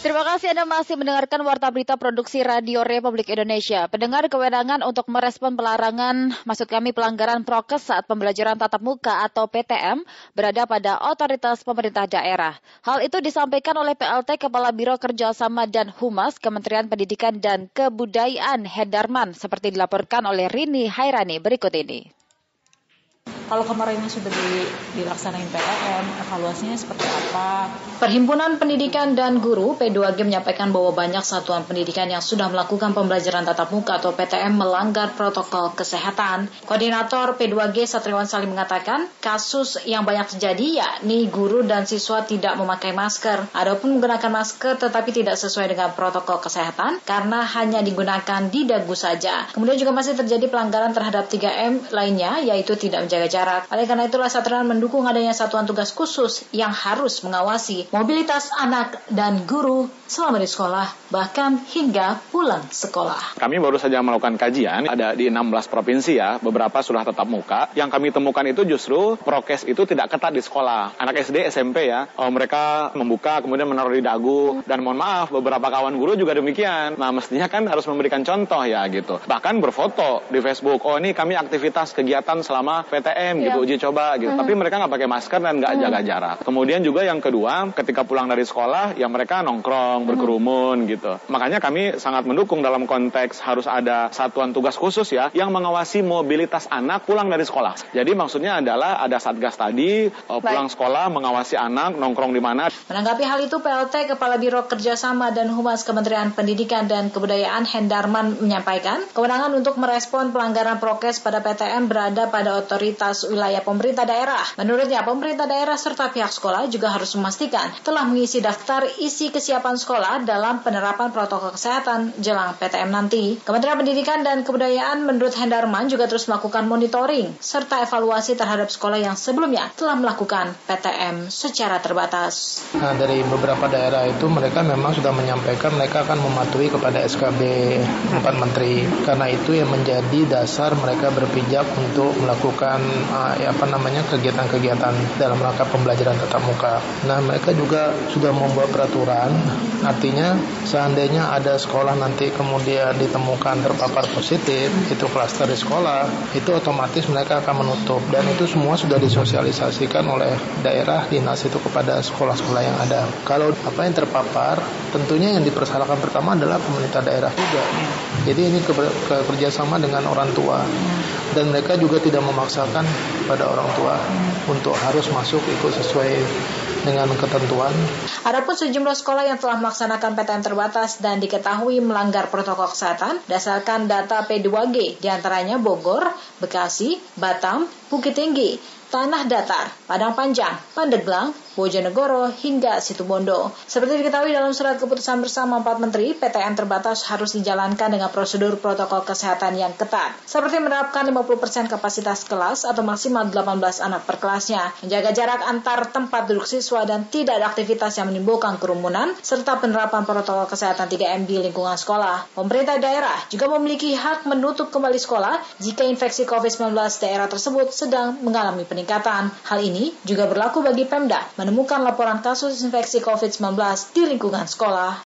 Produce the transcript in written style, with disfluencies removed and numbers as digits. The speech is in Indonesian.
Terima kasih Anda masih mendengarkan Warta Berita Produksi Radio Republik Indonesia. Pendengar, kewenangan untuk merespon pelanggaran prokes saat pembelajaran tatap muka atau PTM berada pada otoritas pemerintah daerah. Hal itu disampaikan oleh PLT Kepala Biro Kerjasama dan Humas Kementerian Pendidikan dan Kebudayaan Hendarman, seperti dilaporkan oleh Rini Hairani berikut ini. Kalau kemarin sudah dilaksanain PTM, evaluasinya seperti apa? Perhimpunan Pendidikan dan Guru P2G menyampaikan bahwa banyak satuan pendidikan yang sudah melakukan pembelajaran tatap muka atau PTM melanggar protokol kesehatan. Koordinator P2G Satriwan Salim mengatakan, kasus yang banyak terjadi yakni guru dan siswa tidak memakai masker. Adapun menggunakan masker tetapi tidak sesuai dengan protokol kesehatan karena hanya digunakan di dagu saja. Kemudian juga masih terjadi pelanggaran terhadap 3M lainnya, yaitu tidak menjaga jarak. Oleh karena itulah Satriwan mendukung adanya satuan tugas khusus yang harus mengawasi mobilitas anak dan guru selama di sekolah, bahkan hingga pulang sekolah. Kami baru saja melakukan kajian, ada di 16 provinsi ya, beberapa sudah tatap muka. Yang kami temukan itu justru prokes itu tidak ketat di sekolah. Anak SD, SMP ya, mereka membuka kemudian menaruh di dagu. Dan mohon maaf, beberapa kawan guru juga demikian. Nah, mestinya kan harus memberikan contoh ya gitu. Bahkan berfoto di Facebook, oh ini kami aktivitas kegiatan selama PTM gitu, uji coba gitu. Tapi mereka nggak pakai masker dan nggak jaga jarak. Kemudian juga yang kedua, ketika pulang dari sekolah, ya mereka nongkrong, berkerumun gitu. Makanya kami sangat mendukung dalam konteks harus ada satuan tugas khusus ya, yang mengawasi mobilitas anak pulang dari sekolah. Jadi maksudnya adalah ada satgas tadi, pulang sekolah, mengawasi anak, nongkrong di mana. Menanggapi hal itu, PLT Kepala Biro Kerjasama dan Humas Kementerian Pendidikan dan Kebudayaan Hendarman menyampaikan, kewenangan untuk merespon pelanggaran prokes pada PTM berada pada otoritas wilayah pemerintah daerah. Menurutnya, pemerintah daerah serta pihak sekolah juga harus memastikan telah mengisi daftar isi kesiapan sekolah dalam penerapan protokol kesehatan jelang PTM nanti. Kementerian Pendidikan dan Kebudayaan menurut Hendarman juga terus melakukan monitoring serta evaluasi terhadap sekolah yang sebelumnya telah melakukan PTM secara terbatas. Nah, dari beberapa daerah itu mereka memang sudah menyampaikan mereka akan mematuhi kepada SKB 4 Menteri. Karena itu yang menjadi dasar mereka berpijak untuk melakukan kegiatan-kegiatan dalam rangka pembelajaran tatap muka. Nah, mereka juga sudah membuat peraturan, artinya seandainya ada sekolah nanti kemudian ditemukan terpapar positif, itu klaster di sekolah, itu otomatis mereka akan menutup, dan itu semua sudah disosialisasikan oleh daerah dinas itu kepada sekolah-sekolah yang ada. Kalau apa yang terpapar, tentunya yang dipersalahkan pertama adalah pemerintah daerah juga. Jadi ini kerjasama dengan orang tua, dan mereka juga tidak memaksakan pada orang tua untuk harus masuk ikut sesuai dengan ketentuan. Adapun sejumlah sekolah yang telah melaksanakan PTM terbatas dan diketahui melanggar protokol kesehatan berdasarkan data P2G, diantaranya Bogor, Bekasi, Batam, Bukit Tinggi, Tanah Datar, Padang Panjang, Pandeglang, Bojonegoro, hingga Situbondo. Seperti diketahui dalam surat keputusan bersama 4 Menteri, PTM terbatas harus dijalankan dengan prosedur protokol kesehatan yang ketat, seperti menerapkan 50% kapasitas kelas atau maksimal 18 anak per kelasnya, menjaga jarak antar tempat duduk siswa dan tidak ada aktivitas yang menimbulkan kerumunan, serta penerapan protokol kesehatan 3M di lingkungan sekolah. Pemerintah daerah juga memiliki hak menutup kembali sekolah jika infeksi COVID-19 daerah tersebut sedang mengalami peningkatan. Hal ini juga berlaku bagi Pemda menemukan laporan kasus infeksi COVID-19 di lingkungan sekolah.